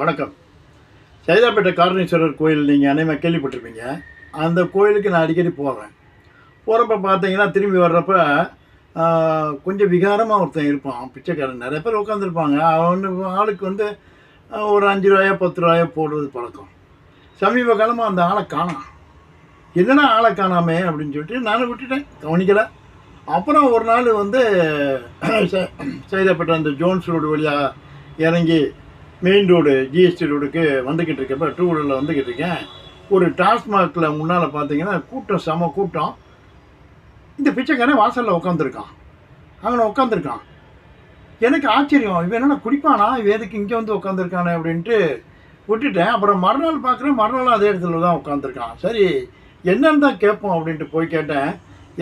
வணக்கம். சைதாப்பேட்டை காரணீஸ்வரர் கோயில் நீங்கள் அனைவரும் கேள்விப்பட்டிருப்பீங்க. அந்த கோயிலுக்கு நான் அடிக்கடி போவேன். போகிறப்ப பார்த்தீங்கன்னா திரும்பி வர்றப்ப கொஞ்சம் விகாரமாக ஒருத்தன் இருப்பான். பிச்சைக்காரன் நிறைய பேர் உட்காந்துருப்பாங்க. அவன் ஆளுக்கு வந்து ஒரு ரூ. 5 ரூ. 10 போடுறது பழக்கம். சமீப காலமாக அந்த ஆளை காணோம். என்னடா ஆளை காணாமே அப்படின்னு சொல்லிட்டு நானும் விட்டுட்டேன், கவனிக்கலை. அப்புறம் ஒரு நாள் வந்து சைதாப்பேட்டை அந்த ஜோன்ஸ் ரோடு வழியாக இறங்கி மெயின் ரோடு ஜிஎஸ்டி ரோடுக்கு வந்துக்கிட்டு இருக்கப்போ டூ வீலரில் வந்துக்கிட்டு இருக்கேன். ஒரு டாஸ்மாகில் முன்னால் பார்த்தீங்கன்னா கூட்டம், செம கூட்டம். இந்த பிச்சைக்காரன் வாசலில் உட்காந்துருக்கான். அவனை உட்காந்துருக்கான். எனக்கு ஆச்சரியம், இவன் என்னென்ன குடிப்பானா, இவன் எதுக்கு இங்கே வந்து உட்காந்துருக்கானே அப்படின்ட்டு விட்டுட்டேன். அப்புறம் மறுநாள் பார்க்குறேன், மறுநாள் அதே இடத்துல தான் உட்காந்துருக்கான். சரி என்னன்னு தான் கேட்போம் அப்படின்ட்டு போய் கேட்டேன்.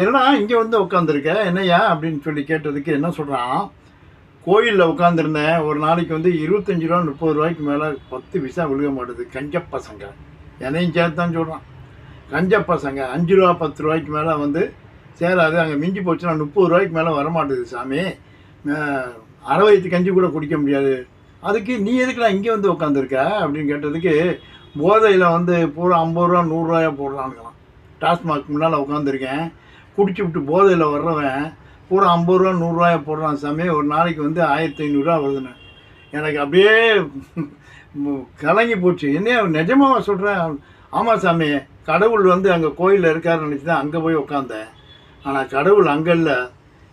என்னடா இங்கே வந்து உட்காந்துருக்க, என்னையா அப்படின்னு சொல்லி கேட்டதுக்கு என்ன சொல்கிறான், கோயிலில் உட்காந்துருந்தேன், ஒரு நாளைக்கு வந்து 25 ரூபா 30 ரூபாய்க்கு மேலே 10 பைசா விழுக மாட்டுது. கஞ்ச பசங்க, என்னையும் சேர்த்து தான் சொல்கிறான். கஞ்ச பசங்க 5 ரூபா 10 ரூபாய்க்கு மேலே வந்து சேராது, அங்கே மிஞ்சி போச்சுன்னா 30 ரூபாய்க்கு மேலே வரமாட்டுது சாமி, அரை வயிற்று கஞ்சி கூட குடிக்க முடியாது, அதுக்கு நீ எதுக்குலாம் இங்கே வந்து உட்காந்துருக்க அப்படின்னு கேட்டதுக்கு, போதையில் வந்து பூரா 50 ரூபா 100 ரூபாயா போடுறானுங்களாம். டாஸ்மாக் முன்னால் உட்காந்துருக்கேன், குடிச்சு விட்டு போதையில் வர்றவன் பூரா 50 ரூபா 100 ரூபாயை போடுறான் சாமி, ஒரு நாளைக்கு வந்து 1500 வருதுன்னு. எனக்கு அப்படியே கலங்கி போச்சு. என்ன நிஜமாக சொல்கிறேன். ஆமாம் சாமி, கடவுள் வந்து அங்கே கோயிலில் இருக்காருன்னு நினச்சி தான் அங்கே போய் உட்காந்தேன். ஆனால் கடவுள் அங்கே இல்லை,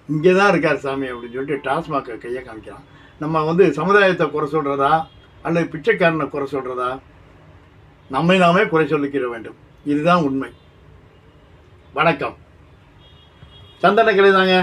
இங்கே தான் இருக்கார் சாமி அப்படின்னு சொல்லிட்டு டாஸ்மாகை கையை காமிக்கிறான். நம்ம வந்து சமுதாயத்தை குறை சொல்கிறதா அல்லது பிச்சைக்காரனை குறை சொல்கிறதா, நம்மை நாமே குறை சொல்லிக்கிற வேண்டும். இதுதான் உண்மை. வணக்கம். சந்தன கிளை தாங்க.